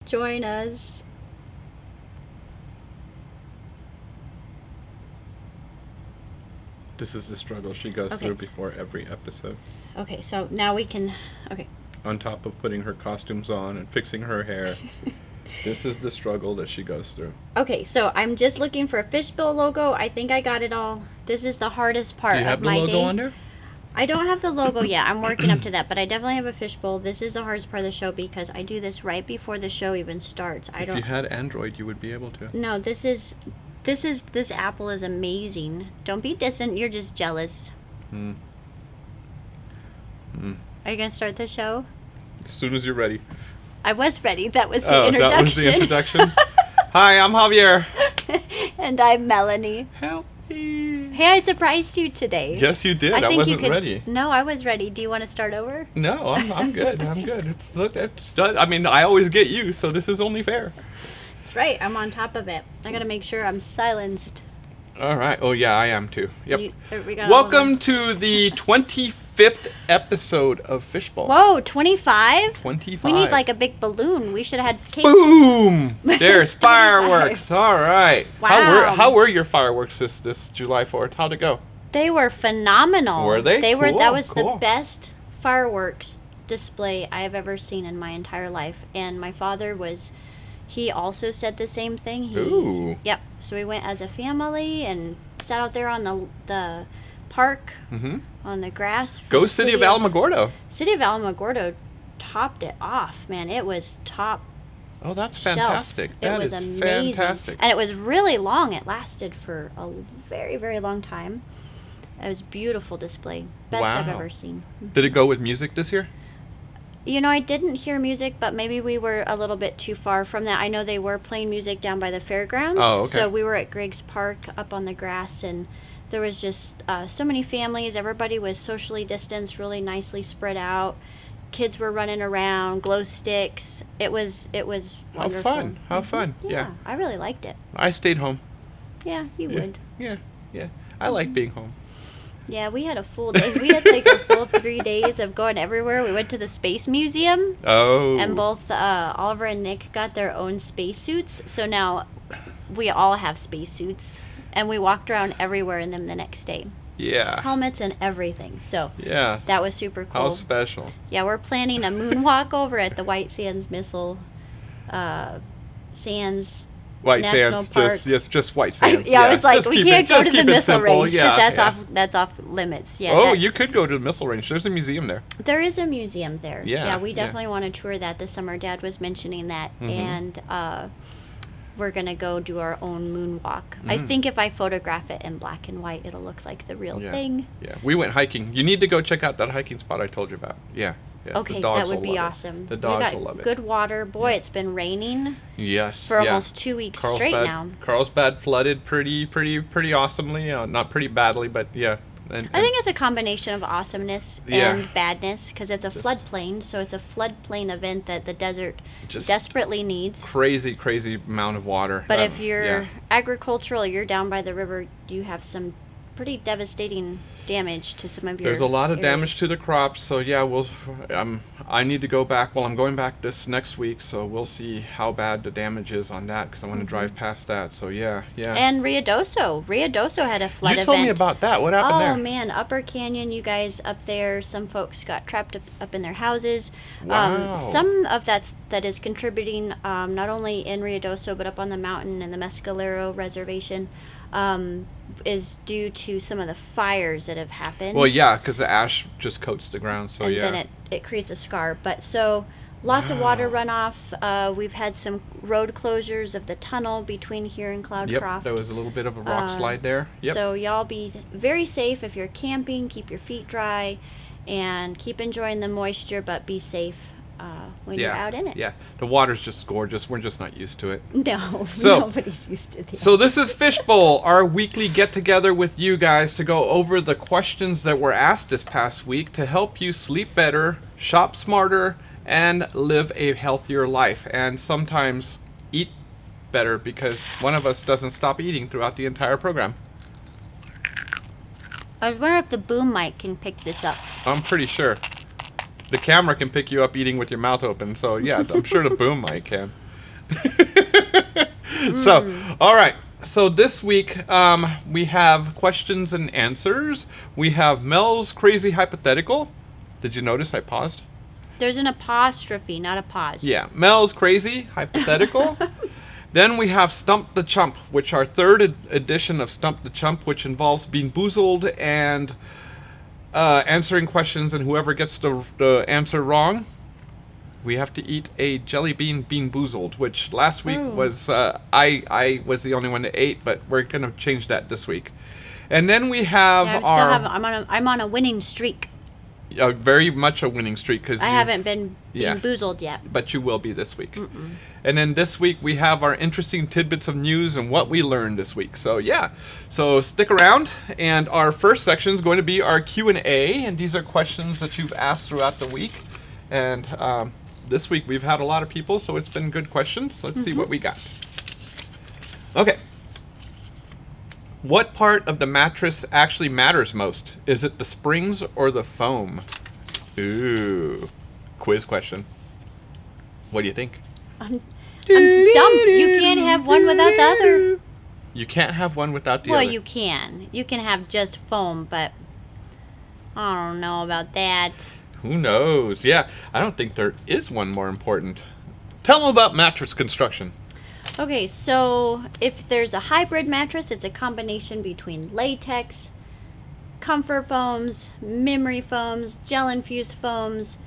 join us. This is the struggle she goes through before every episode. Okay, so now we can... Okay. On top of putting her costumes on and fixing her hair. This is the struggle that she goes through. Okay, so I'm just looking for a Fishbowl logo. I think I got it all. This is the hardest part of my day. Do you have the logo on there? I don't have the logo yet. I'm working up to that, but I definitely have a Fishbowl. This is the hardest part of the show because I do this right before the show even starts. If you had Android, you would be able to. No, this apple is amazing. Don't be distant. You're just jealous. Are you going to start the show? As soon as you're ready. I was ready. That was the introduction. That was the introduction? Hi, I'm Javier. And I'm Melanie. Help me. Hey, I surprised you today. Yes, you did. I wasn't ready. No, I was ready. Do you want to start over? No, I'm good. I'm good. I mean, I always get you, so this is only fair. That's right. I'm on top of it. I got to make sure I'm silenced. All right. Oh, yeah, I am too. Yep. Welcome to the 25th episode of Fishbowl. Whoa, 25? 25. We need like a big balloon. We should have had cake. Boom! There's fireworks. All right. Wow. How were your fireworks this July 4th? How'd it go? They were phenomenal. Were they? That was the best fireworks display I have ever seen in my entire life. And my father he also said the same thing. Ooh. Yep. So we went as a family and sat out there on the park, on the grass. Go City of Alamogordo. City of Alamogordo topped it off, man. It was top. Oh, that's shelf. fantastic. It was amazing. Fantastic. And it was really long. It lasted for a very, very long time. It was a beautiful display. Best I've ever seen. Did it go with music this year? You know, I didn't hear music, but maybe we were a little bit too far from that. I know they were playing music down by the fairgrounds. Oh, okay. So we were at Griggs Park up on the grass, and there was just so many families. Everybody was socially distanced, really nicely spread out. Kids were running around, glow sticks. It was wonderful. How fun. Yeah. I really liked it. I stayed home. Yeah, you would. Yeah. I like being home. Yeah, we had a full day. We had like a full 3 days of going everywhere. We went to the Space Museum. Oh. And both Oliver and Nick got their own spacesuits. So now we all have spacesuits. And we walked around everywhere in them the next day. Yeah. Helmets and everything. So yeah, that was super cool. How special. Yeah, we're planning a moonwalk over at the White Sands Missile Sands White National Sands, Park. just White Sands. I was like, just we can't go to the missile range because yeah. that's off limits. Yeah. You could go to the missile range. There's a museum there. There is a museum there. Yeah. We definitely want to tour that this summer. Dad was mentioning that, and we're gonna go do our own moonwalk. I think if I photograph it in black and white, it'll look like the real thing. Yeah, we went hiking. You need to go check out that hiking spot I told you about. Yeah. Okay, that would be awesome. The dogs will love it. Good water. Boy, it's been raining. Yes. For almost 2 weeks straight now. Carlsbad flooded pretty awesomely. Not pretty badly, but yeah. I think it's a combination of awesomeness and badness because it's a floodplain. So it's a floodplain event that the desert desperately needs. Crazy amount of water. But if you're agricultural, you're down by the river, you have some pretty devastating damage to some of your There's a lot of areas. damage to the crops, so yeah, I need to go back. Well, I'm going back this next week, so we'll see how bad the damage is on that because I want to drive past that. So yeah. And Riadoso had a flood event. You told me about that. What happened there? Oh man, Upper Canyon, you guys up there, some folks got trapped up in their houses. Wow. Some of that is contributing not only in Riadoso but up on the mountain in the Mescalero Reservation. Is due to some of the fires that have happened. Well, yeah, because the ash just coats the ground, so and then it creates a scar. But so lots of water runoff. We've had some road closures of the tunnel between here and Cloudcroft. Yep, there was a little bit of a rock slide there. Yep. So y'all be very safe if you're camping. Keep your feet dry, and keep enjoying the moisture, but be safe when you're out in it. Yeah, the water's just gorgeous. We're just not used to it. No, so, nobody's used to it. So this is Fishbowl, our weekly get-together with you guys to go over the questions that were asked this past week to help you sleep better, shop smarter, and live a healthier life. And sometimes eat better because one of us doesn't stop eating throughout the entire program. I was wondering if the boom mic can pick this up. I'm pretty sure. The camera can pick you up eating with your mouth open, so yeah, I'm sure the boom mic can. So, all right. So this week we have questions and answers. We have Mel's crazy hypothetical. Did you notice I paused? There's an apostrophe, not a pause. Yeah, Mel's crazy hypothetical. Then we have Stump the Chump, which our third edition of Stump the Chump, which involves being boozled and answering questions, and whoever gets the answer wrong, we have to eat a jelly bean boozled, which last week was I was the only one that ate, but we're gonna change that this week. And then we have I'm on a winning streak. Very much a winning streak because I haven't been boozled yet. But you will be this week. And then this week we have our interesting tidbits of news and what we learned this week. So yeah, so stick around. And our first section is going to be our Q&A, and these are questions that you've asked throughout the week. And this week we've had a lot of people, so it's been good questions. Let's see what we got. Okay. What part of the mattress actually matters most? Is it the springs or the foam? Ooh, quiz question. What do you think? I'm stumped. You can't have one without the other. You can't have one without the other. Well, you can. You can have just foam, but I don't know about that. Who knows? Yeah, I don't think there is one more important. Tell them about mattress construction. Okay, so if there's a hybrid mattress, it's a combination between latex, comfort foams, memory foams, gel-infused foams,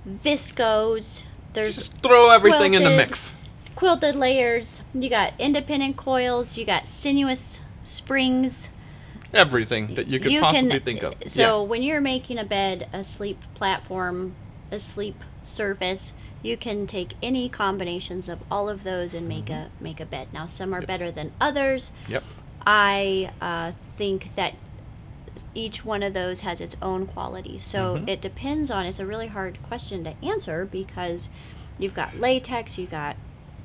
viscose. There's just throw everything in the mix. Quilted layers. You got independent coils. You got sinuous springs. Everything that you could possibly think of. So when you're making a bed, a sleep platform, a sleep surface, you can take any combinations of all of those and make a bed. Now some are better than others. Yep. I think that each one of those has its own quality. So it depends on. It's a really hard question to answer because you've got latex, you've got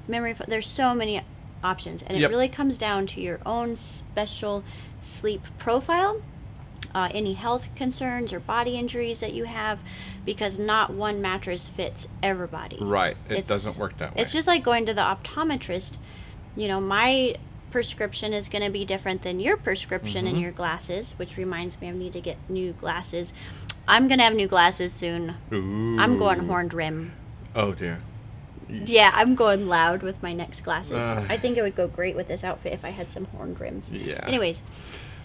memory. There's so many options, and it really comes down to your own special sleep profile. Any health concerns or body injuries that you have, because not one mattress fits everybody. Right. It doesn't work that way. It's just like going to the optometrist. You know, my prescription is going to be different than your prescription and your glasses, which reminds me I need to get new glasses. I'm going to have new glasses soon. Ooh. I'm going horned rim. Oh, dear. Yeah, I'm going loud with my next glasses. I think it would go great with this outfit if I had some horned rims. Yeah. Anyways.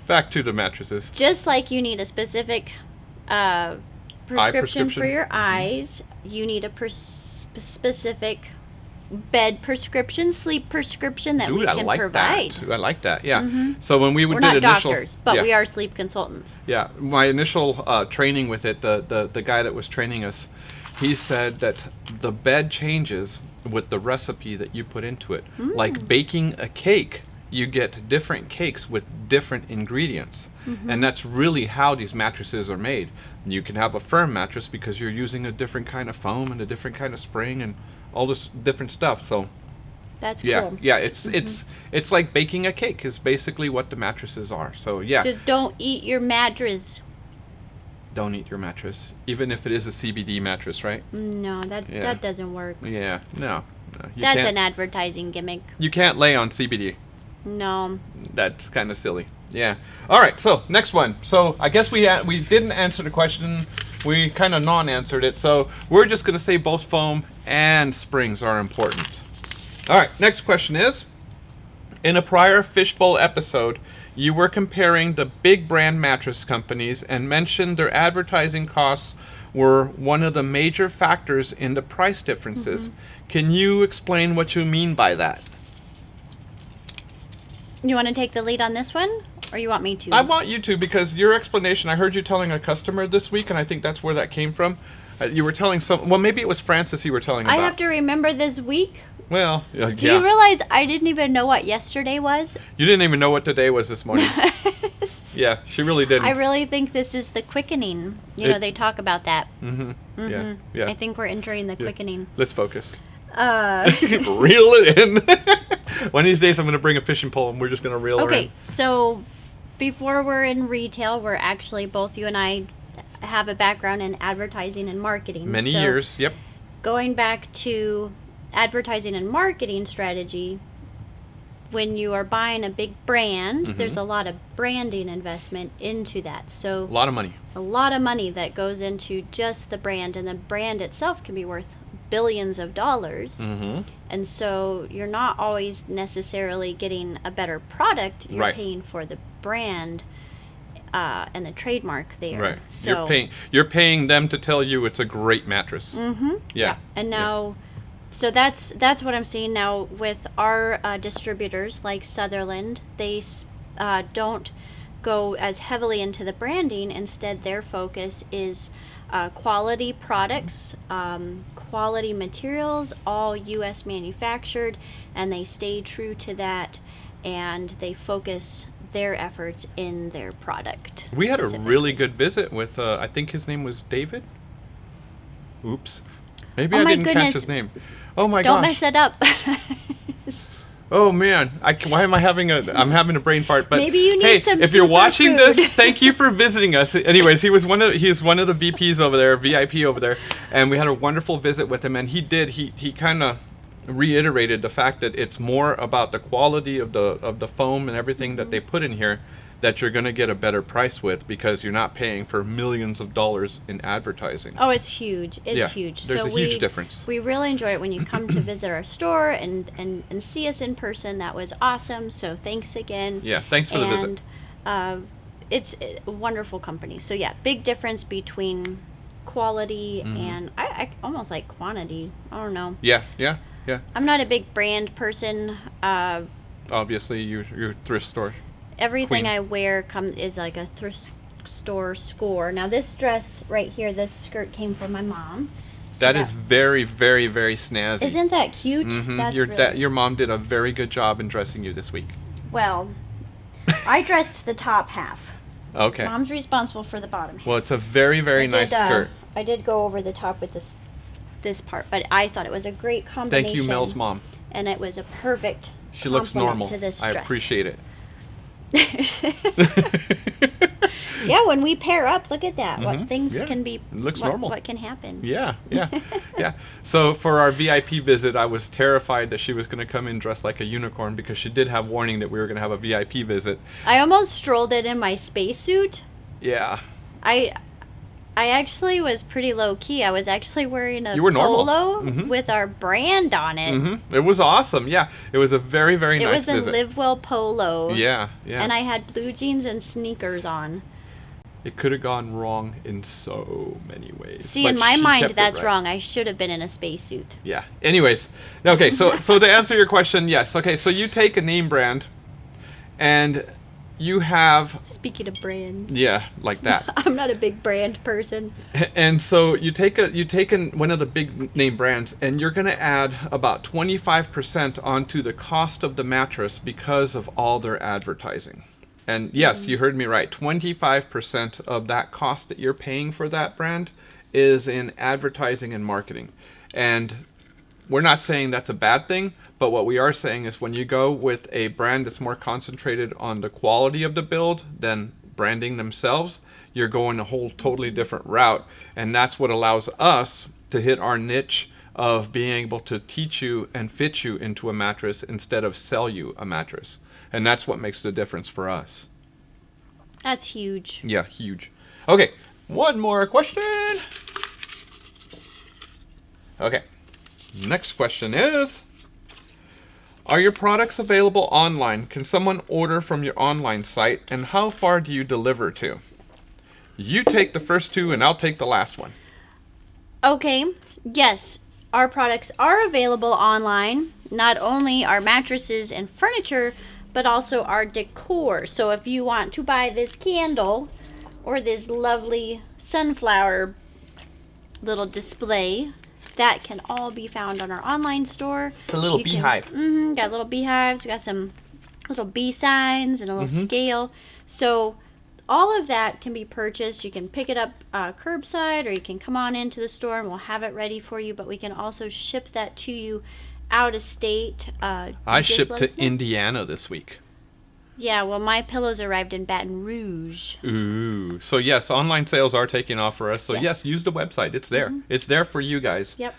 Back to the mattresses. Just like you need a specific prescription for your eyes, you need a specific bed prescription, sleep prescription that we can provide. I like that. Yeah. So when we're not doctors, but we are sleep consultants. Yeah. My initial training with it, the guy that was training us, he said that the bed changes with the recipe that you put into it. Like baking a cake, you get different cakes with different ingredients. And that's really how these mattresses are made. You can have a firm mattress because you're using a different kind of foam and a different kind of spring and all this different stuff. So that's cool. Yeah, it's like baking a cake is basically what the mattresses are. So yeah. Just don't eat your mattress. Don't eat your mattress, even if it is a CBD mattress, right? No, that doesn't work. Yeah, no. That's an advertising gimmick. You can't lay on CBD. No. That's kind of silly. Yeah. All right. So next one. So I guess we didn't answer the question. We kind of non-answered it. So we're just going to say both foam and springs are important. All right. Next question is: in a prior Fishbowl episode, you were comparing the big brand mattress companies and mentioned their advertising costs were one of the major factors in the price differences. Can you explain what you mean by that? You want to take the lead on this one, or you want me to? I want you to, because your explanation, I heard you telling a customer this week, and I think that's where that came from. You were telling well, maybe it was Francis you were telling about. I have to remember this week. Well, Do you realize I didn't even know what yesterday was? You didn't even know what today was this morning. Yeah, she really didn't. I really think this is the quickening. You know, they talk about that. Yeah. I think we're entering the quickening. Let's focus. Reel it in. One of these days I'm going to bring a fishing pole and we're just going to reel her in. Okay, so before we're in retail, we're actually, both you and I have a background in advertising and marketing. Many years, yep. Going back to advertising and marketing strategy, when you are buying a big brand, there's a lot of branding investment into that. So A lot of money. a lot of money that goes into just the brand, and the brand itself can be worth billions of dollars. And so you're not always necessarily getting a better product. You're Right. paying for the brand and the trademark there. Right. So You're paying them to tell you it's a great mattress. Yeah. And now, so that's what I'm seeing now with our distributors like Sutherland. They don't go as heavily into the branding. Instead, their focus is quality products, quality materials, all U.S. manufactured, and they stay true to that, and they focus their efforts in their product. We had a really specifically. good visit with, I think his name was David. Oops. Maybe Oh I my didn't catch goodness. his name. Oh my Don't gosh. mess it up. Oh man, why am I having I'm having a brain fart? But Maybe you need hey, some if you're watching superfood. this, thank you for visiting us. Anyways, he's one of the VPs over there, VIP over there, and we had a wonderful visit with him. And he kind of reiterated the fact that it's more about the quality of the foam and everything that they put in here that you're going to get a better price with, because you're not paying for millions of dollars in advertising. Oh, it's huge. It's Yeah, huge. there's So a huge difference. We really enjoy it when you come to visit our store and see us in person. That was awesome. So thanks again. Yeah, thanks for the visit. And it's a wonderful company. So yeah, big difference between quality and I almost like quantity. I don't know. Yeah. I'm not a big brand person. Obviously, you're thrift store. Everything Queen. I wear is like a thrift store score. Now this dress right here, this skirt came from my mom. So That is very, very, very snazzy. Isn't that cute? That's really Your mom did a very good job in dressing you this week. Well, I dressed the top half. Okay. Mom's responsible for the bottom half. Well, it's a very, very nice skirt. I did go over the top with this part, but I thought it was a great combination. Thank you, Mel's mom. And it was a perfect She looks complement normal. to this I dress. appreciate it. Yeah, when we pair up, look at that. What things Yeah. can be. It looks what, normal. What can happen? Yeah. Yeah. So for our VIP visit, I was terrified that she was going to come in dressed like a unicorn, because she did have warning that we were going to have a VIP visit. I almost strolled in my spacesuit. Yeah. I actually was pretty low key. I was actually wearing a You were normal. polo with our brand on it. It was awesome. Yeah. It was a very, very It nice was a visit. Live Well polo. Yeah. And I had blue jeans and sneakers on. It could have gone wrong in so many ways. See, but in my she mind, kept it that's right. wrong. I should have been in a spacesuit. Yeah. Anyways, okay. So to answer your question, yes. Okay. So you take a name brand, and you have Speaking of brands, like that. I'm not a big brand person. And so you take one of the big name brands, and you're going to add about 25% onto the cost of the mattress because of all their advertising. And yes, you heard me right. 25% of that cost that you're paying for that brand is in advertising and marketing. And we're not saying that's a bad thing, but what we are saying is when you go with a brand that's more concentrated on the quality of the build than branding themselves, you're going a whole totally different route. And that's what allows us to hit our niche of being able to teach you and fit you into a mattress instead of sell you a mattress. And that's what makes the difference for us. That's huge. Yeah, huge. Okay, one more question. Okay, next question is, are your products available online? Can someone order from your online site? And how far do you deliver to? You take the first two and I'll take the last one. Okay, yes, our products are available online. Not only our mattresses and furniture, but also our decor. So if you want to buy this candle or this lovely sunflower little display, that can all be found on our online store. It's a little beehive. Got little beehives. We got some little bee signs and a little scale. So all of that can be purchased. You can pick it up curbside, or you can come on into the store and we'll have it ready for you. But we can also ship that to you out of state. I shipped to Indiana this week. Yeah, well, my pillows arrived in Baton Rouge. Ooh. So yes, online sales are taking off for us. So yes, use the website. It's there. It's there for you guys. Yep.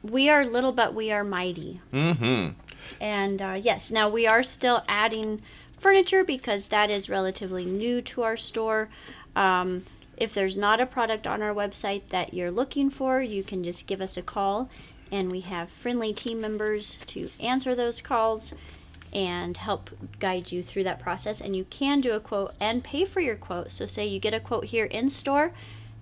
We are little, but we are mighty. Mm-hmm. And yes, now we are still adding furniture because that is relatively new to our store. If there's not a product on our website that you're looking for, you can just give us a call, and we have friendly team members to answer those calls and help guide you through that process. And you can do a quote and pay for your quote. So say you get a quote here in store,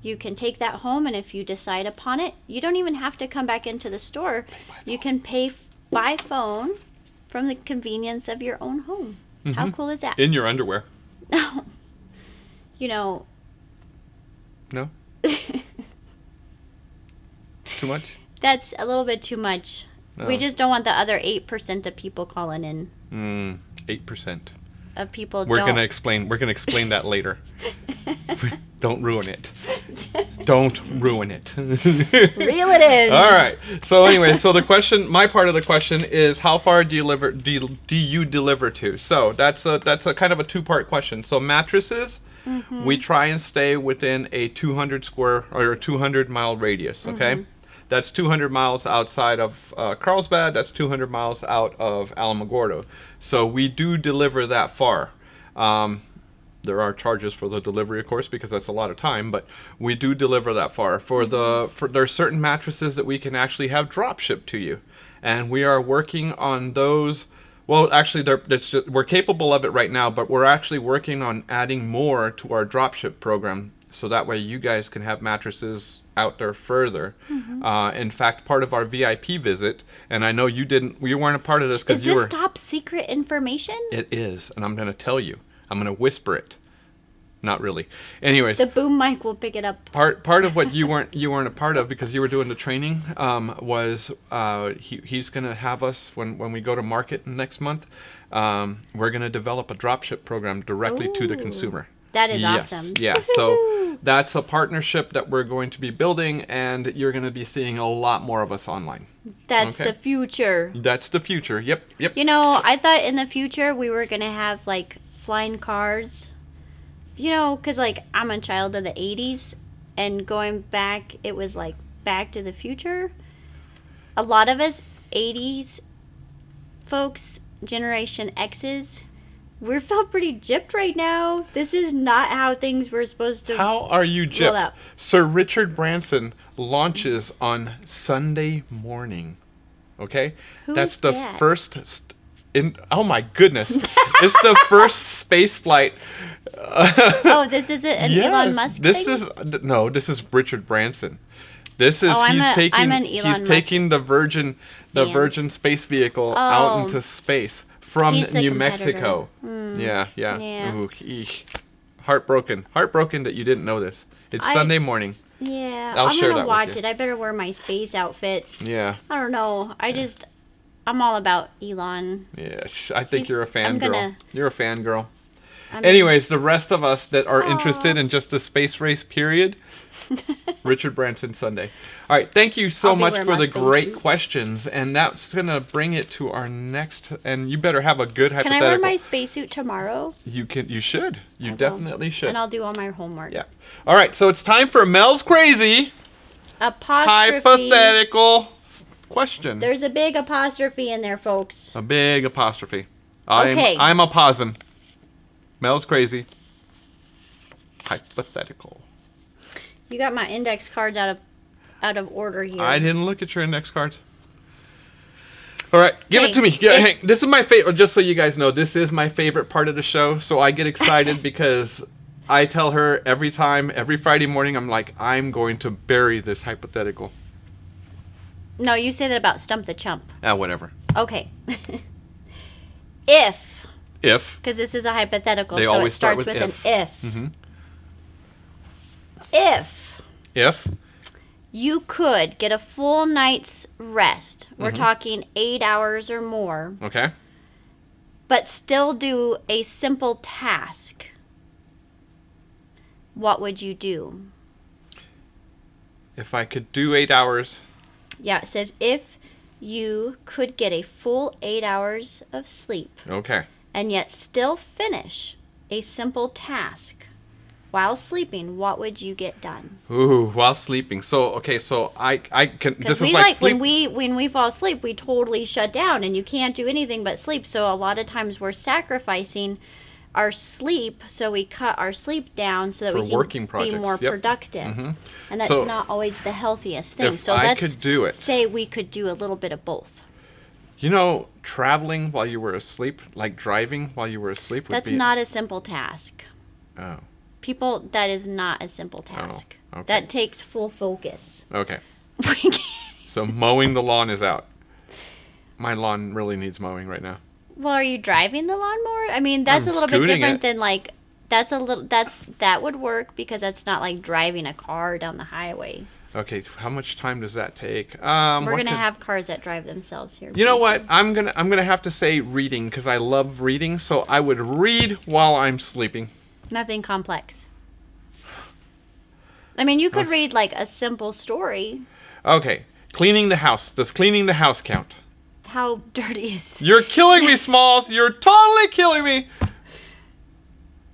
you can take that home, and if you decide upon it, you don't even have to come back into the store. You can pay by phone from the convenience of your own home. Mm-hmm. How cool is that? In your underwear. You know. No? Too much? That's a little bit too much. No. We just don't want the other 8% of people calling in. 8%. Of people We're gonna explain that later. Don't ruin it. Don't ruin it. Reel it in. All right. So anyway, my part of the question is, how far do you deliver to? So that's a kind of a two-part question. So mattresses, mm-hmm. we try and stay within a 200 mile radius. Okay. Mm-hmm. That's 200 miles outside of Carlsbad. That's 200 miles out of Alamogordo. So we do deliver that far. There are charges for the delivery, of course, because that's a lot of time, but we do deliver that far. There's certain mattresses that we can actually have drop shipped to you, and we are working on those. Well, actually, we're capable of it right now, but we're actually working on adding more to our drop ship program, so that way you guys can have mattresses out there further. Mm-hmm. In fact, part of our VIP visit, and I know you weren't a part of this because you were. Is this top secret information? It is, and I'm going to tell you. I'm going to whisper it. Not really. Anyways, the boom mic will pick it up. Part of what you weren't a part of because you were doing the training was he's going to have us when we go to market next month. We're going to develop a dropship program directly to the consumer. That is awesome. Yeah. So that's a partnership that we're going to be building, and you're going to be seeing a lot more of us online. That's the future. That's the future. Yep. You know, I thought in the future we were going to have like flying cars, you know, because like I'm a child of the 80s, and going back, it was like Back to the Future. A lot of us 80s folks, Generation X's, we felt pretty gypped right now. This is not how things were supposed to. How are you gypped? Sir Richard Branson launches on Sunday morning. Okay? That's the first. Oh my goodness. It's the first space flight. This isn't an Elon Musk thing? No, this is Richard Branson. This is he's taking the Virgin space vehicle out into space from New Mexico. Yeah. Ooh, heartbroken that you didn't know this. It's Sunday morning. Yeah, I'm gonna watch it. I better wear my space outfit. Yeah. I don't know. I'm all about Elon. Yeah, I think you're a fangirl. You're a fangirl. Anyways, the rest of us that are interested in just a space race period, Richard Branson Sunday. All right, thank you so much for the great questions, and that's going to bring it to our next, and you better have a good hypothetical. Can I wear my spacesuit tomorrow? You should. You definitely should. And I'll do all my homework. Yeah. All right, so it's time for Mel's Crazy Hypothetical question. There's a big apostrophe in there, folks. A big apostrophe. I'm a pausing. Mel's Crazy Hypothetical. You got my index cards out of order here. I didn't look at your index cards. All right, give it to me. Hey, this is my favorite. Just so you guys know, this is my favorite part of the show. So I get excited because I tell her every Friday morning, I'm like, I'm going to bury this hypothetical. No, you say that about Stump the Chump. Whatever. Okay. If. Because this is a hypothetical, so it starts with an if. Mm-hmm. If you could get a full night's rest, we're talking 8 hours or more. Okay. But still do a simple task, what would you do? If I could do 8 hours. Yeah, it says if you could get a full 8 hours of sleep. Okay. And yet still finish a simple task, while sleeping, what would you get done? Ooh, while sleeping. So I can. Because This we is like when sleep. we fall asleep, we totally shut down, and you can't do anything but sleep. So a lot of times we're sacrificing our sleep, so we cut our sleep down so that For we can working be projects, more yep. productive. And that's So, not always the healthiest thing. if So I let's could do it. say we could do a little bit of both. You know, traveling while you were asleep, like driving while you were asleep, would That's be. not a simple task. Oh. People, that is not a simple task. okay. That takes full focus. Okay. We can't- So mowing the lawn is out. My lawn really needs mowing right now. Well, are you driving the lawnmower? I mean, that's I'm a little bit scooting different it. than like that would work because that's not like driving a car down the highway. Okay, how much time does that take? We're what gonna could- have cars that drive themselves here. You know pretty what? I'm gonna have to say reading because I love reading. So I would read while I'm sleeping. soon. Nothing complex. I mean, you could read like a simple story. Okay, cleaning the house. Does cleaning the house count? How dirty is? You're killing me, Smalls. You're totally killing me.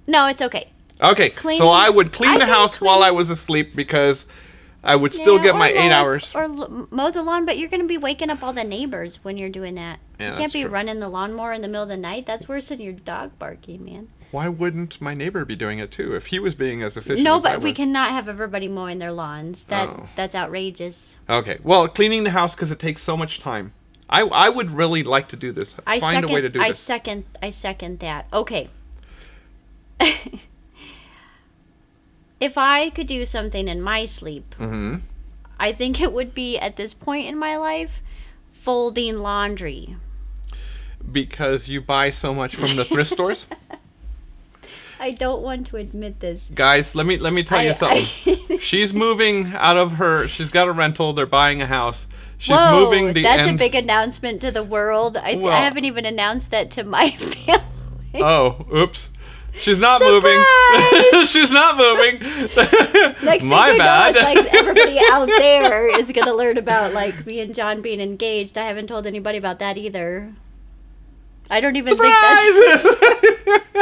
No, it's okay. Okay, Cleaning- so I would clean I the think house while I cleaning- was asleep because I would still Yeah, get or my 8 mow- hours. Or mow the lawn, but you're gonna be waking up all the neighbors when you're doing that. Yeah, you that's can't be true. running the lawnmower in the middle of the night. That's worse than your dog barking, man. Why wouldn't my neighbor be doing it too if he was being as efficient No, as I but we was? cannot have everybody mowing their lawns. Oh. That's outrageous. Okay, well, cleaning the house because it takes so much time. I would really like to do this. Find a way to do this. I second that. Okay. If I could do something in my sleep, Mm-hmm. I think it would be at this point in my life folding laundry. Because you buy so much from the thrift stores. I don't want to admit this. Guys, let me tell you something. She's moving out of her. She's got a rental. They're buying a house. She's Whoa, moving the that's end. a big announcement to the world. I Well- haven't even announced that to my family. Oh, oops. She's not Surprise! moving. She's not moving. Next My thing you bad. know, it's like everybody out there is gonna learn about like me and John being engaged. I haven't told anybody about that either. I don't even think Surprise!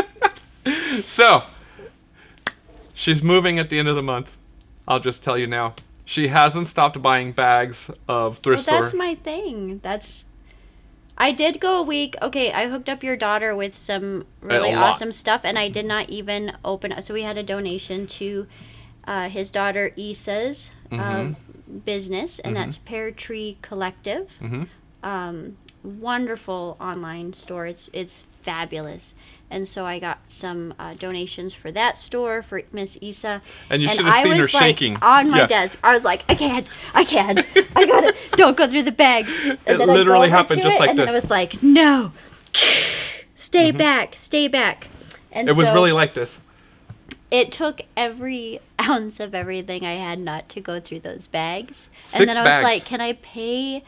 So, she's moving at the end of the month. I'll just tell you now. She hasn't stopped buying bags of thrift Well, that's store. my thing. I did go a week. Okay, I hooked up your daughter with some really lot. awesome stuff, and I did not even open. So we had a donation to his daughter Issa's business, and that's Pear Tree Collective. Wonderful online store. It's fabulous. And so I got some donations for that store for Miss Issa. And you should have seen I her was like shaking. on my Yeah. desk. I was like, I can't, I got it. Don't go through the bag. And It then I go literally over happened to just it, like and then I this. was like, no, stay back. And It was so really like this. it took every ounce of everything I had not to go through those bags. 6 And then I was bags. like, can I pay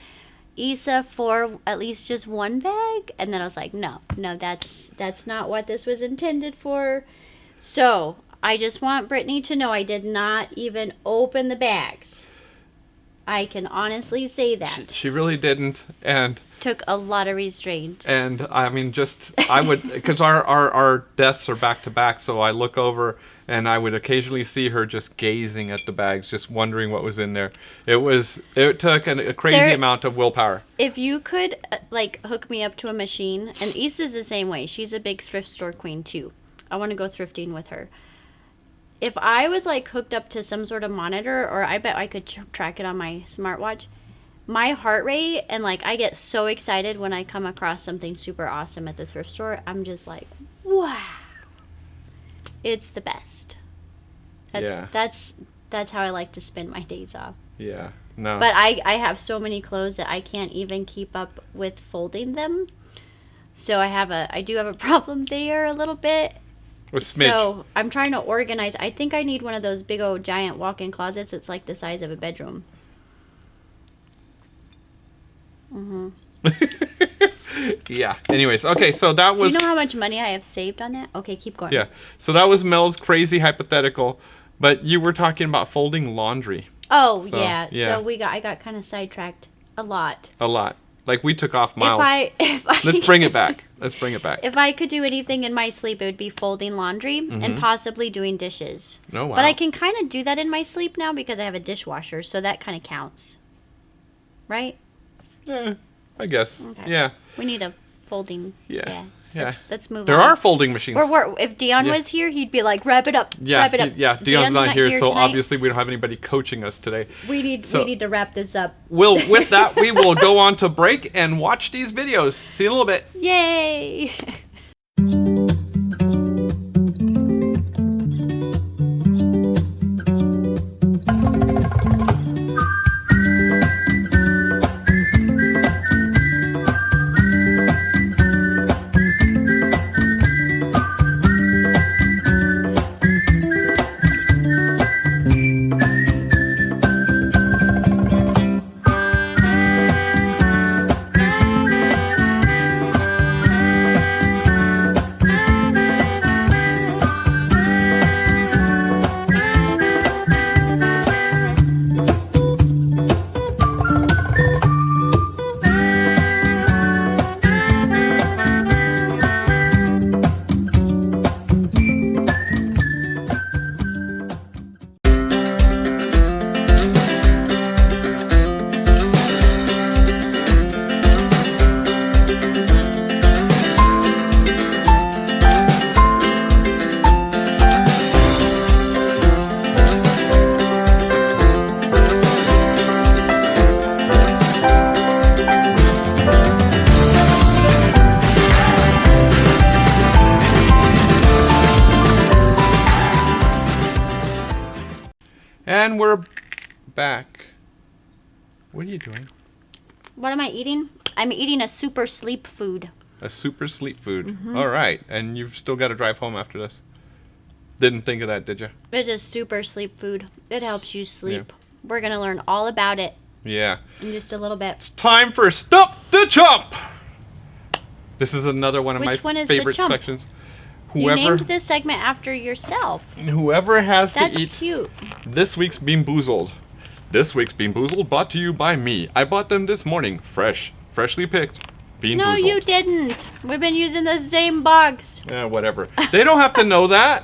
Issa for at least just one bag? And then I was like, no, that's not what this was intended for. So I just want Brittany to know I did not even open the bags. I can honestly say that. She really didn't. And Took a lot of restraint. I mean, I would, because our desks are back to back, so I look over and I would occasionally see her just gazing at the bags, just wondering what was in there. It took a crazy amount of willpower. If you could, like, hook me up to a machine, and Issa's the same way. She's a big thrift store queen, too. I want to go thrifting with her. If I was, like, hooked up to some sort of monitor, or I bet I could track it on my smartwatch, my heart rate, and, like, I get so excited when I come across something super awesome at the thrift store. I'm just like, wow. It's the best. That's how I like to spend my days off. Yeah, no. But I have so many clothes that I can't even keep up with folding them. So I do have a problem there a little bit. With smidge. So I'm trying to organize. I think I need one of those big old giant walk-in closets. It's like the size of a bedroom. Yeah. Anyways, okay, so that Do was you know how much money I have saved on that? Okay, keep going. yeah. So that was Mel's crazy hypothetical, but you were talking about folding laundry Oh, So, yeah. yeah. So I got kind of sidetracked a lot. a lot. Like we took off miles. If I Let's bring it back. Let's bring it back. If I could do anything in my sleep, it would be folding laundry and possibly doing dishes. Oh, wow. But I can kind of do that in my sleep now because I have a dishwasher, so that kind of counts. Right? Yeah, I guess. Okay. Yeah. We need a folding. Yeah. Let's move on. There are folding machines. Or if Dion was here, he'd be like, wrap it up. Wrap it up. Dion's not here, so tonight. obviously we don't have anybody coaching us today. We need to wrap this up. With that, we will go on to break and watch these videos. See you in a little bit. Yay! And we're back. What are you doing? What am I eating? I'm eating a super sleep food. A super sleep food. All right. And you've still got to drive home after this. Didn't think of that, did you? It's a super sleep food. It helps you sleep. We're going to learn all about it Yeah. in just a little bit. It's time for Stump the Chump. This is another one of Which my one is the favorite chump? sections. You named this segment after yourself. Whoever has That's to eat cute. this week's Bean Boozled. This week's Bean Boozled brought to you by me. I bought them this morning, freshly picked. Bean No, Boozled. you didn't. We've been using the same box. Yeah, whatever. They don't have to know that.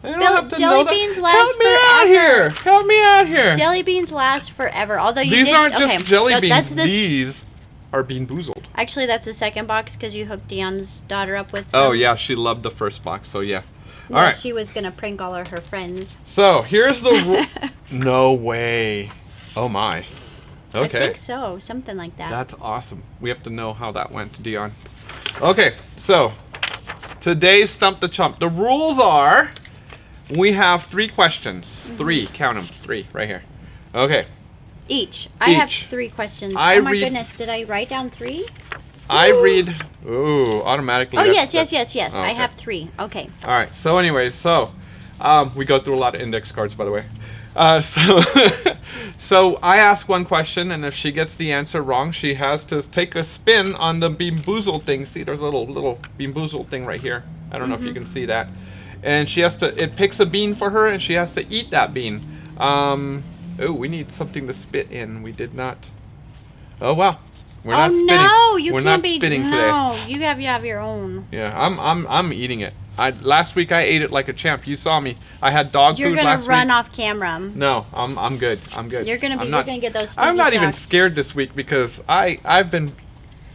They don't have to jelly know that. beans last Help me out here. Help me out here. Jelly beans last forever. Although you These did, aren't just okay, jelly beans. That's this. These are Bean Boozled. Actually, that's the second box because you hooked Dion's daughter up with some. Oh, yeah. She loved the first box, so yeah. Well, All right. she was going to prank all of her friends. So, here's the No way. Oh, my. Okay. I think so. Something like that. That's awesome. We have to know how that went, Dion. Okay, so today's Stump the Chump. The rules are we have 3 questions. 3, count them. 3 right here. Okay. Each. I have 3 questions. Oh my goodness, did I write down 3? I read. Ooh, automatically. Oh, that's- yes. oh, I okay. have 3. Okay. All right. So, anyways, we go through a lot of index cards, by the way. So I ask one question, and if she gets the answer wrong, she has to take a spin on the Bean Boozled thing. See, there's a little Bean Boozled thing right here. I don't know if you can see that. And she has to. It picks a bean for her, and she has to eat that bean. Oh, we need something to spit in. We did not. Oh well. We're not spitting. No, you We're can't not be. spitting today. No, you have your own. Yeah, I'm eating it. Last week I ate it like a champ. You saw me. I had dog You're food gonna last week. run off camera. No, I'm good. I'm good. You're gonna get those. Stinky I'm not even socks. scared this week because I've been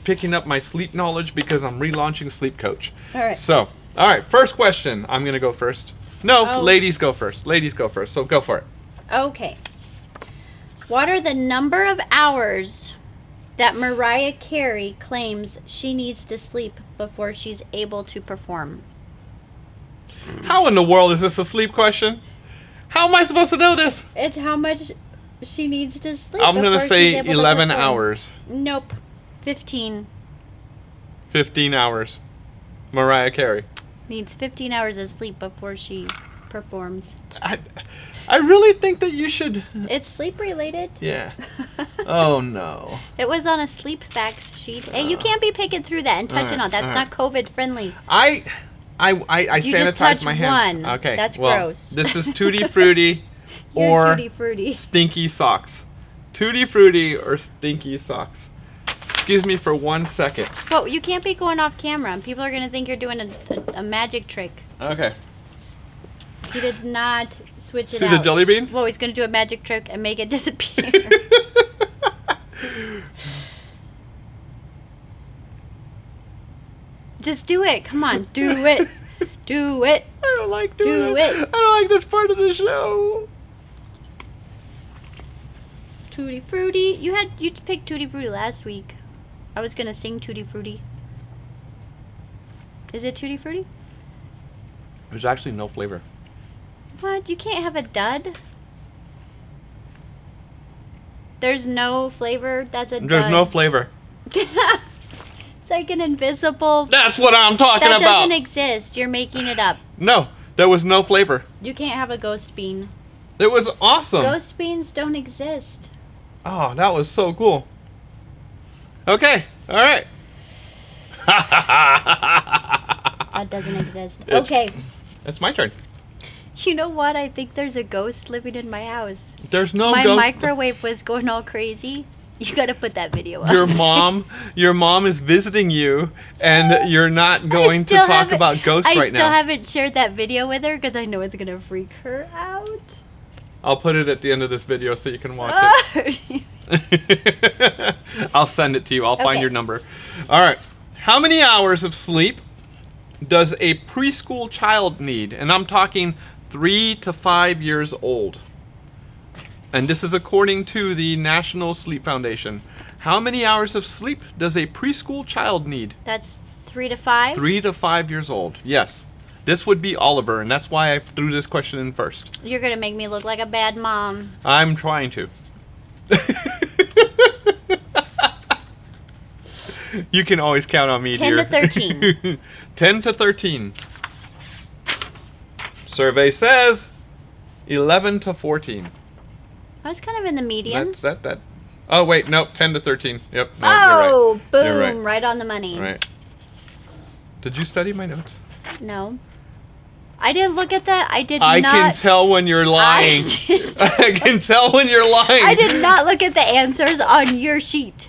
picking up my sleep knowledge because I'm relaunching Sleep Coach. All right. So, all right, first question. I'm gonna go first. No, Oh. ladies go first. Ladies go first. So go for it. Okay. What are the number of hours that Mariah Carey claims she needs to sleep before she's able to perform? How in the world is this a sleep question? How am I supposed to know this? It's how much she needs to sleep. I'm gonna before say she's able to 11 perform. hours. Nope. 15. 15 hours. Mariah Carey. Needs 15 hours of sleep before she performs. I really think that you should. It's sleep related. Yeah. Oh no. It was on a sleep facts sheet. Hey, you can't be picking through that and touching Alright, on. That's not COVID friendly. I You just sanitize touched my hands. one. Okay. That's well, gross. This is Tutti Frutti You're or tutti frutti. Stinky Socks. Tutti Frutti or Stinky Socks. excuse me for 1 second. Well, you can't be going off camera. People are going to think you're doing a magic trick. Okay. He did not switch it See out. the jelly bean? Well, he's going to do a magic trick and make it disappear. Just do it. Come on. Do it. Do it. I don't like doing Do it. I don't like this part of the show. Tutti Frutti. You picked Tutti Frutti last week. I was going to sing Tutti Frutti. Is it Tutti Frutti? There's actually no flavor. What? You can't have a dud? There's no flavor? That's a dud. There's no flavor. It's like an invisible... That's what I'm talking That about. doesn't exist. You're making it up. No, there was no flavor. You can't have a ghost bean. It was awesome. Ghost beans don't exist. Oh, that was so cool. Okay, all right. That doesn't exist. Okay. It's my turn. You know what? I think there's a ghost living in my house. There's no My ghost. microwave was going all crazy. You gotta put that video up. Your mom is visiting you, and you're not going to talk about ghosts right now. I still haven't shared that video with her because I know it's gonna freak her out. I'll put it at the end of this video so you can watch it. it. I'll send it to you. I'll find your number. All right. How many hours of sleep does a preschool child need? And I'm talking 3 to 5 years old. And this is according to the National Sleep Foundation. How many hours of sleep does a preschool child need? That's 3 to 5? 3 to 5 years old, yes. This would be Oliver, and that's why I threw this question in first. You're going to make me look like a bad mom. I'm trying to. You can always count on me, 10 dear. to 13. 10 to 13. Survey says 11 to 14. I was kind of in the medium. That's that. Oh, wait, no, 10 to 13. Yep, no, Oh, you're right. boom, You're right on the money. Right. Did you study my notes? No. I didn't look at that. I I can tell when you're lying. I can tell when you're lying. I did not look at the answers on your sheet.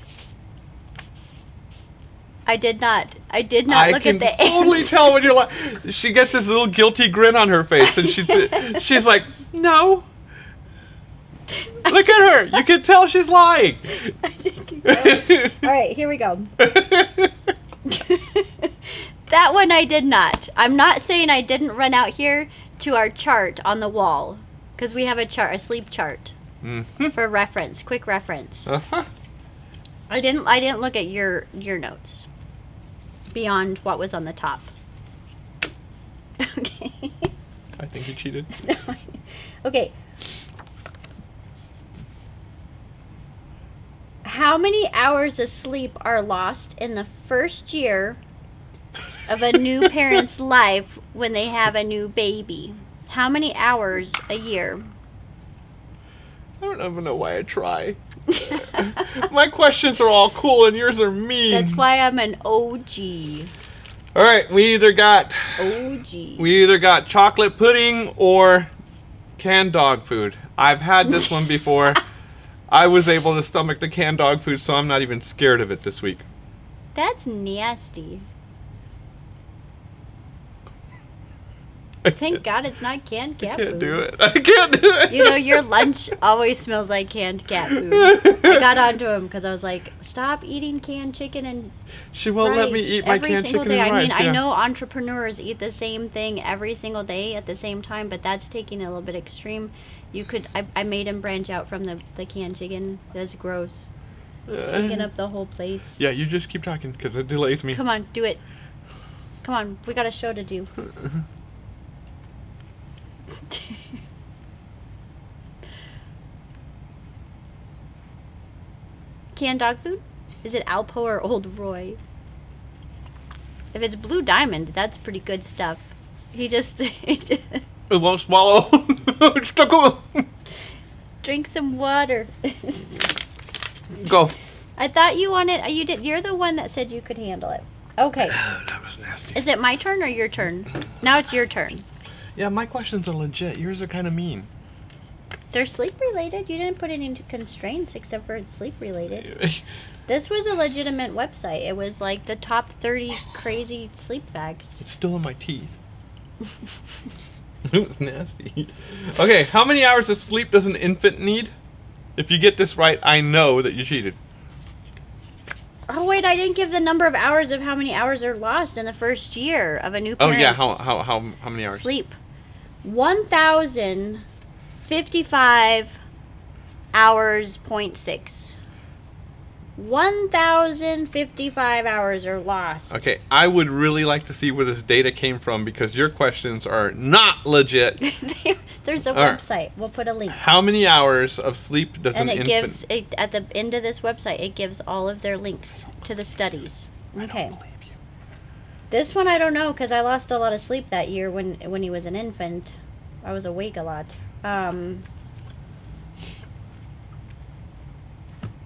I did not. I did not look at the I can totally answers. tell when you're lying. She gets this little guilty grin on her face, and she's like, no. Look at her. You can tell she's lying. All right, here we go. That one I did not. I'm not saying I didn't run out here to our chart on the wall, because we have a chart, a sleep chart, for reference, quick reference. Uh-huh. I didn't look at your notes beyond what was on the top. Okay. I think you cheated. Okay. How many hours of sleep are lost in the first year of a new parent's life when they have a new baby? How many hours a year? I don't even know why I try. My questions are all cool and yours are mean. That's why I'm an OG. All right, we either got chocolate pudding or canned dog food. I've had this one before. I was able to stomach the canned dog food, so I'm not even scared of it this week. That's nasty. Thank God it's not canned cat food. I can't do it. I can't do it. You know, your lunch always smells like canned cat food. I got onto him because I was like, stop eating canned chicken and She won't let me eat my every canned single chicken day. and rice. I mean, I know entrepreneurs eat the same thing every single day at the same time, but that's taking it a little bit extreme. You could, I made him branch out from the canned chicken. That's gross. Sticking up the whole place. Yeah, you just keep talking because it delays me. Come on, do it. Come on, we got a show to do. Canned dog food? Is it Alpo or Old Roy? If it's Blue Diamond, that's pretty good stuff. He just It won't swallow. drink some water. Go. I thought you wanted. You did. You're the one that said you could handle it. Okay. That was nasty. Is it my turn or your turn? Now it's your turn. Yeah, my questions are legit. Yours are kind of mean. They're sleep related. You didn't put any constraints except for sleep related. This was a legitimate website. It was like the top 30 crazy sleep facts. It's still in my teeth. It was nasty. Okay, how many hours of sleep does an infant need? If you get this right, I know that you cheated. Oh wait, I didn't give the number of hours of how mere hours are lost in the first year of a new Oh parent's yeah, how many hours? sleep. 1,055 hours, 0.6. 1,055 hours are lost. Okay, I would really like to see where this data came from because your questions are not legit. There's a Alright. website. We'll put a link. How many hours of sleep does And an it infant? gives, at the end of this website, it gives all of their links to the studies. Okay. I don't believe you. This one I don't know because I lost a lot of sleep that year when he was an infant. I was awake a lot.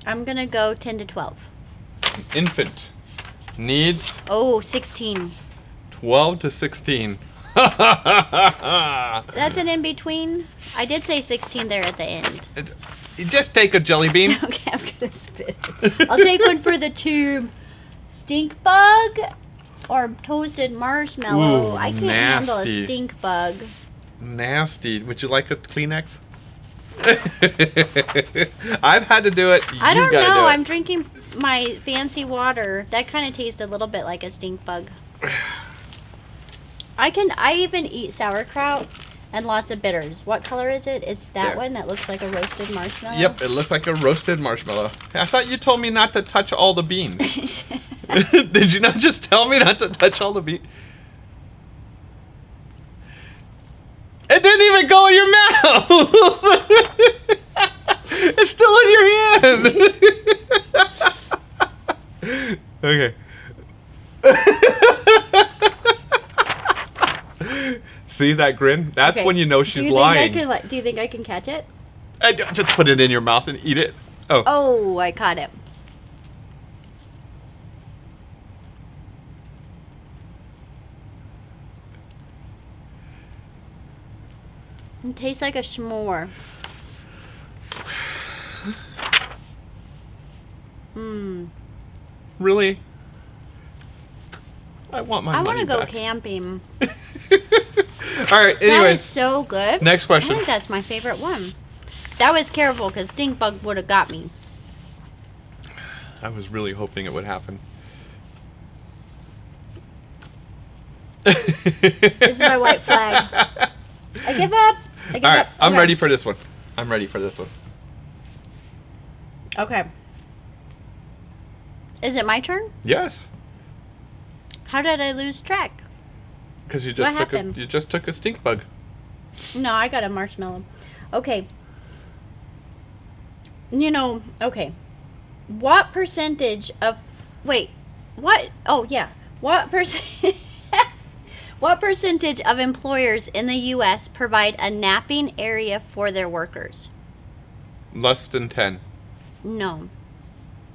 I'm going to go 10 to 12. Infant needs Oh, 16. 12 to 16. That's an in-between. I did say 16 there at the end. You just take a jelly bean. Okay, I'm going to spit it. I'll take one for the tube. Stink bug or toasted marshmallow? Ooh, I can't handle a nasty. stink bug. Nasty. Would you like a Kleenex? I've had to do it. I don't gotta know. do it. I'm drinking my fancy water. That kind of tastes a little bit like a stink bug. I even eat sauerkraut and lots of bitters. What color is it? It's that There. one that looks like a roasted marshmallow. Yep, it looks like a roasted marshmallow. I thought you told me not to touch all the beans. Did you not just tell me not to touch all the beans? It didn't even go in your mouth. It's still in your hand. Okay. See that grin? That's Okay. when you know Do she's you lying. Think do you think I can catch it? Just put it in your mouth and eat it. Oh. Oh, I caught it. It tastes like a s'more. Mmm. Really? I want my I money want to go back. camping. All right, That is anyways. so good. Next question. I think that's my favorite one. That was careful because stink bug would have got me. I was really hoping it would happen. This is my white flag. I give up. I give All right, up. I'm Okay. ready for this one. I'm ready for this one. Okay. Is it my turn? Yes, How did I lose track? because you What just happened? you just took a stink bug. No, I got a marshmallow. Okay. Okay. What percentage of... Wait. What? Oh, yeah. What What percentage of employers in the U.S. provide a napping area for their workers? Less than 10. No.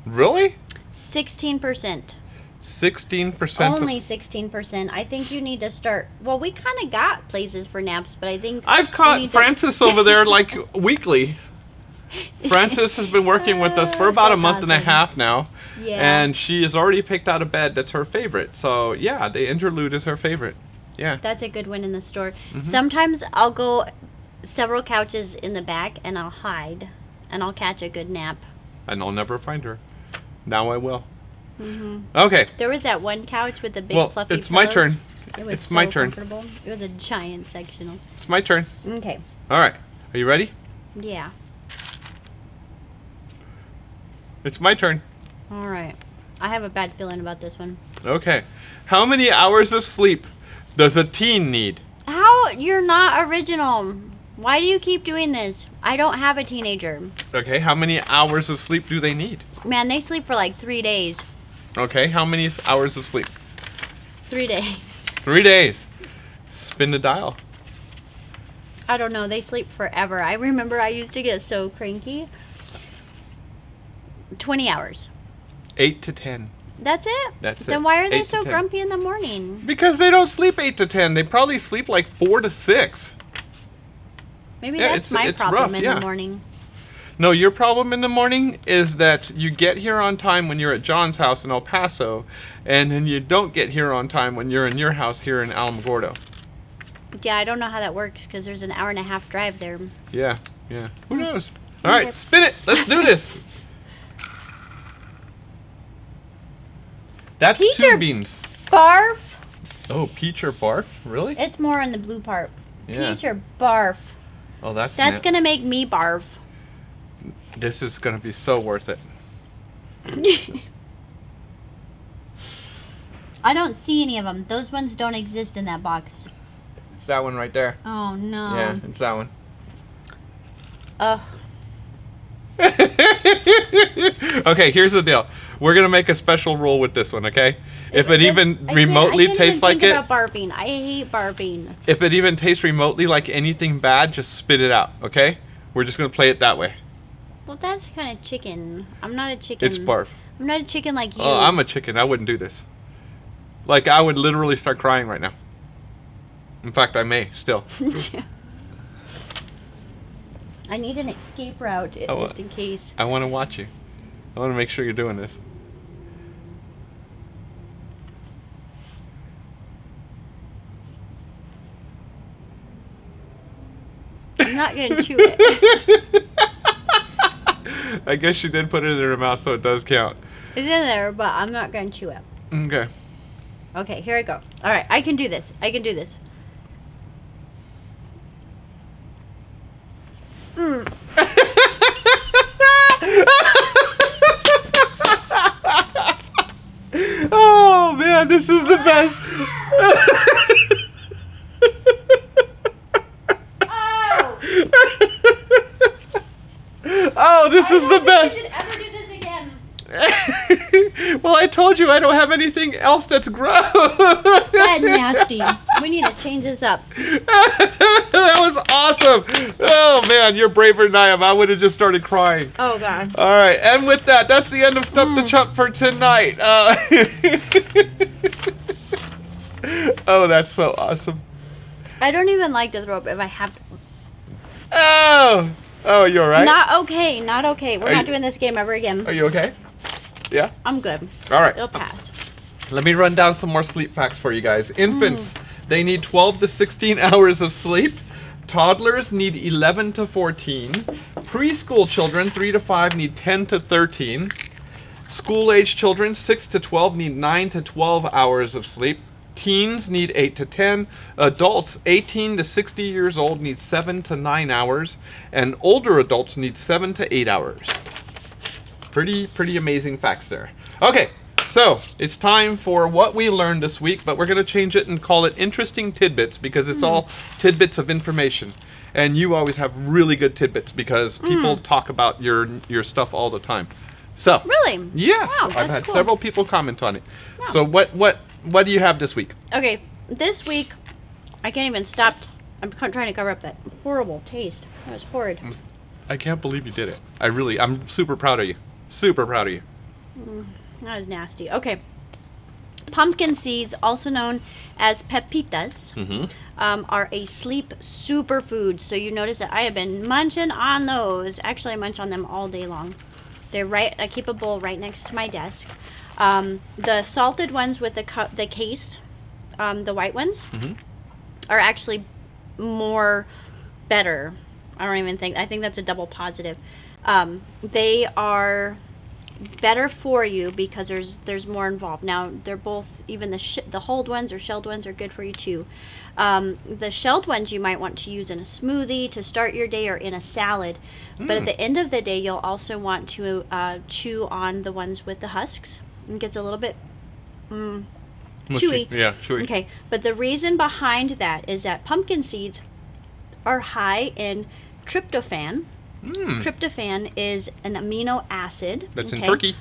Really? 16%. 16%. Only 16%. I think you need to start... Well, we kind of got places for naps, but I think... I've you caught need to- Francis over there like weekly. Francis has been working with us for about a That's month and a awesome. half now. Yeah. And she has already picked out a bed that's her favorite. So, yeah, the interlude is her favorite. Yeah. That's a good one in the store. Mm-hmm. Sometimes I'll go several couches in the back and I'll hide and I'll catch a good nap. And I'll never find her. Now I will. Hmm Okay. There was that one couch with the big Well, fluffy it's my pillows. turn. It was It's so my turn. comfortable. It was a giant sectional. It's my turn. Okay. All right. Are you ready? Yeah. It's my turn. All right. I have a bad feeling about this one. Okay. How many hours of sleep does a teen need? How? You're not original. Why do you keep doing this? I don't have a teenager. Okay. How many hours of sleep do they need? Man, they sleep for like 3 days. Okay. How many hours of sleep? 3 days. 3 days. Spin the dial. I don't know. They sleep forever. I remember I used to get so cranky. 20 hours. 8 to 10. That's it? That's Then it. why are they 8 to so 10. grumpy in the morning? Because they don't sleep 8 to 10. They probably sleep like 4 to 6. Maybe Yeah, that's my it's problem rough, in yeah. the morning. No, your problem in the morning is that you get here on time when you're at John's house in El Paso, and then you don't get here on time when you're in your house here in Alamogordo. Yeah, I don't know how that works because there's an 1.5-hour drive there. Yeah. Who knows? All right, spin it. Let's do this. That's Peach 2 or beans. Barf. Oh, peach or barf? Really? It's more in the blue part. Yeah. Peach or barf. Oh, that's going to make me barf. This is going to be so worth it. I don't see any of them. Those ones don't exist in that box. It's that one right there. Oh, no. Yeah, it's that one. Ugh. Okay, here's the deal. We're going to make a special rule with this one, okay? If it even remotely tastes like it. I can't even think about barfing. I hate barfing. If it even tastes remotely like anything bad, just spit it out, okay? We're just going to play it that way. Well, that's kind of chicken. I'm not a chicken. It's barf. I'm not a chicken like you. Oh, I'm a chicken. I wouldn't do this. Like, I would literally start crying right now. In fact, I may still. I need an escape route just in case. I want to watch you. I want to make sure you're doing this. I'm not going to chew it. I guess she did put it in her mouth, so it does count. It's in there, but I'm not going to chew it. Okay. Okay, here I go. All right, I can do this. Oh, man, this is the best. Oh, this is the best. I should ever do this again. Well, I told you I don't have anything else that's gross. That's nasty. We need to change this up. That was awesome. Oh, man, you're braver than I am. I would have just started crying. Oh, God. All right, and with that, that's the end of Stump the Chump for tonight. Oh, that's so awesome. I don't even like to throw up if I have to. Oh, you all right? Not okay. We're not doing this game ever again. Are you okay? Yeah? I'm good. All right. It'll pass. Let me run down some more sleep facts for you guys. Infants, they need 12 to 16 hours of sleep. Toddlers need 11 to 14. Preschool children, 3 to 5, need 10 to 13. School-age children, 6 to 12, need 9 to 12 hours of sleep. Teens need 8 to 10. Adults 18 to 60 years old need 7 to 9 hours. And older adults need 7 to 8 hours. Pretty amazing facts there. Okay, so it's time for what we learned this week, but we're going to change it and call it Interesting Tidbits because it's all tidbits of information. And you always have really good tidbits because people talk about your stuff all the time. So Really? yes, Wow, I've that's had cool. several people comment on it. Wow. So what do you have this week? Okay, this week, I can't even stop. I'm trying to cover up that horrible taste. That was horrid. I can't believe you did it. I'm super proud of you. Super proud of you. That was nasty. Okay. Pumpkin seeds, also known as pepitas, are a sleep superfood. So you notice that I have been munching on those. Actually, I munch on them all day long. I keep a bowl right next to my desk. The salted ones with the case, the white ones, are actually better. I think that's a double positive. They are better for you because there's more involved. Now they're both, even the hulled ones or shelled ones are good for you too. The shelled ones you might want to use in a smoothie to start your day or in a salad. But at the end of the day, you'll also want to chew on the ones with the husks. It gets a little bit chewy. Yeah, chewy. Okay, but the reason behind that is that pumpkin seeds are high in tryptophan. Tryptophan is an amino acid. That's in turkey.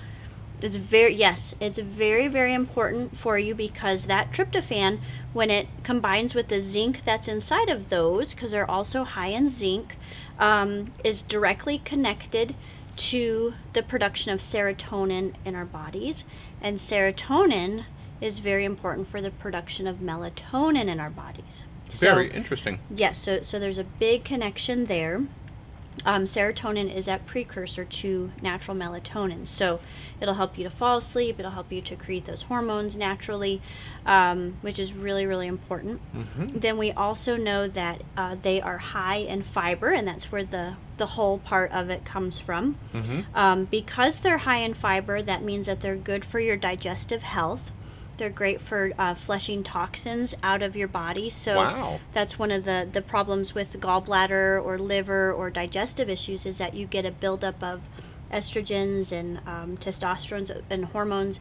It's very, very important for you because that tryptophan, when it combines with the zinc that's inside of those, because they're also high in zinc, is directly connected to the production of serotonin in our bodies. And serotonin is very important for the production of melatonin in our bodies. Very interesting. Yes, so there's a big connection there. Serotonin is that precursor to natural melatonin. So it'll help you to fall asleep. It'll help you to create those hormones naturally, which is really, really important. Then we also know that they are high in fiber, and that's where the whole part of it comes from. Because they're high in fiber, that means that they're good for your digestive health. They're great for flushing toxins out of your body. So that's one of the problems with the gallbladder or liver or digestive issues, is that you get a buildup of estrogens and testosterone and hormones.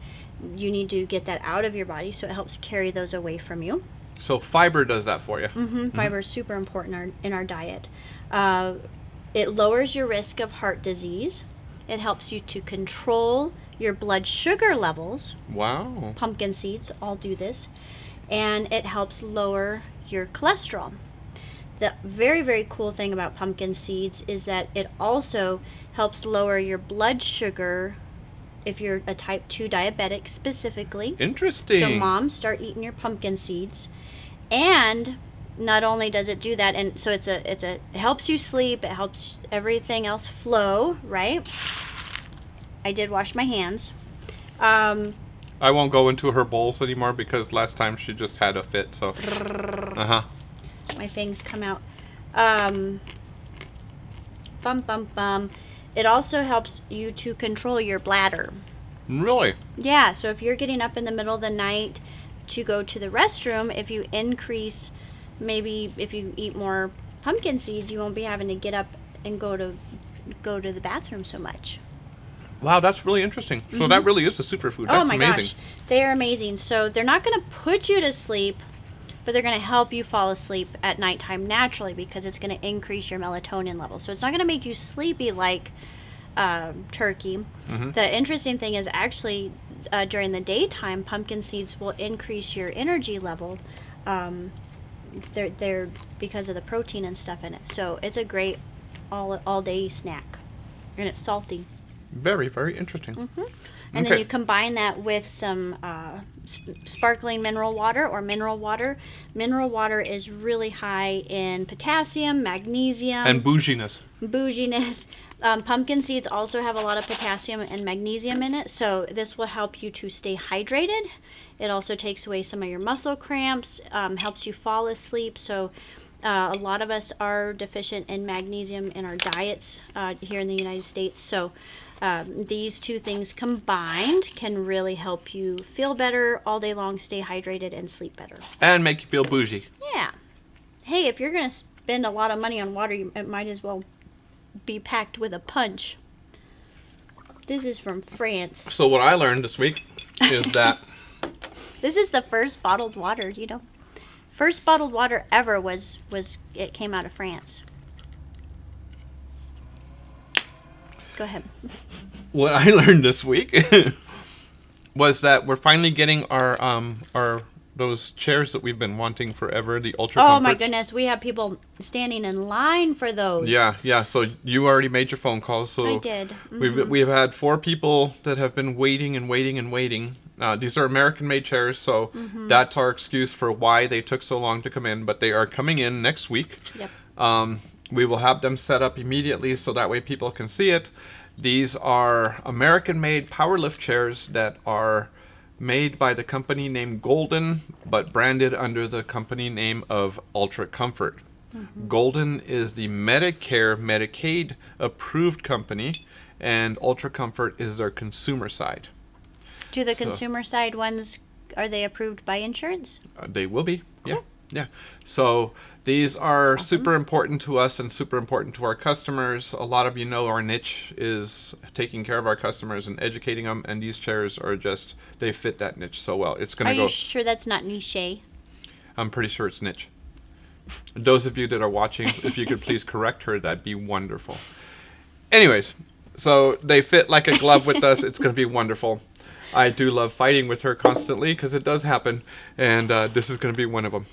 You need to get that out of your body, so it helps carry those away from you. So fiber does that for you. Fiber is super important in our diet. It lowers your risk of heart disease. It helps you to control your blood sugar levels. Wow. Pumpkin seeds all do this. And it helps lower your cholesterol. The very, very cool thing about pumpkin seeds is that it also helps lower your blood sugar if you're a type 2 diabetic specifically. Interesting. So moms, start eating your pumpkin seeds. And not only does it do that, and so it helps you sleep, it helps everything else flow, right? I did wash my hands. I won't go into her bowls anymore because last time she just had a fit, so. My fangs come out. It also helps you to control your bladder. Really? Yeah, so if you're getting up in the middle of the night to go to the restroom, if you increase, maybe if you eat more pumpkin seeds, you won't be having to get up and go to the bathroom so much. Wow, that's really interesting. So that really is a superfood. That's my amazing. Gosh, they are amazing. So they're not going to put you to sleep, but they're going to help you fall asleep at nighttime naturally, because it's going to increase your melatonin level. So it's not going to make you sleepy like turkey. The interesting thing is actually during the daytime, pumpkin seeds will increase your energy level. They're because of the protein and stuff in it. So it's a great all day snack, and it's salty. Very, very interesting. And then you combine that with some sparkling mineral water or mineral water. Mineral water is really high in potassium, magnesium. And bouginess. Pumpkin seeds also have a lot of potassium and magnesium in it, so this will help you to stay hydrated. It also takes away some of your muscle cramps, helps you fall asleep. So a lot of us are deficient in magnesium in our diets here in the United States. So these two things combined can really help you feel better all day long, stay hydrated, and sleep better. And make you feel bougie. Yeah. Hey, if you're going to spend a lot of money on water, it might as well be packed with a punch. This is from France. So what I learned this week is that... This is the first bottled water, you know. First bottled water ever was it came out of France. Go ahead. What I learned this week was that we're finally getting our those chairs that we've been wanting forever, the Ultra Comforts. Oh my goodness, we have people standing in line for those. Yeah. So you already made your phone calls. So I did. We've had 4 people that have been waiting and waiting and waiting. These are American-made chairs, so that's our excuse for why they took so long to come in. But they are coming in next week. Yep. We will have them set up immediately so that way people can see it. These are American-made power lift chairs that are made by the company named Golden, but branded under the company name of Ultra Comfort. Golden is the Medicare, Medicaid approved company, and Ultra Comfort is their consumer side. Do the consumer side ones, are they approved by insurance? They will be, yeah. Cool. Yeah. So these are super important to us and super important to our customers. A lot of you know our niche is taking care of our customers and educating them, and these chairs are just, they fit that niche so well. It's going to go... Are you sure that's not niche? I'm pretty sure it's niche. Those of you that are watching, if you could please correct her, that'd be wonderful. Anyways, so they fit like a glove with us. It's going to be wonderful. I do love fighting with her constantly because it does happen, and this is going to be one of them.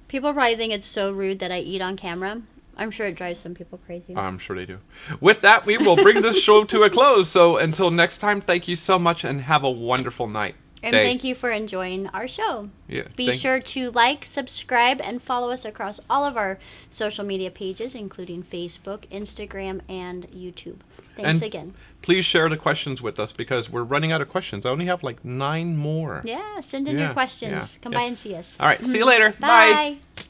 People probably think it's so rude that I eat on camera. I'm sure it drives some people crazy. I'm sure they do. With that, we will bring this show to a close. So until next time, thank you so much and have a wonderful night. And day. thank you for enjoying our show. Yeah, Be sure to like, subscribe, and follow us across all of our social media pages, including Facebook, Instagram, and YouTube. Thanks again. Please share the questions with us because we're running out of questions. I only have like 9 more. Yeah, send in your questions. Come by and see us. All right, see you later. Bye. Bye.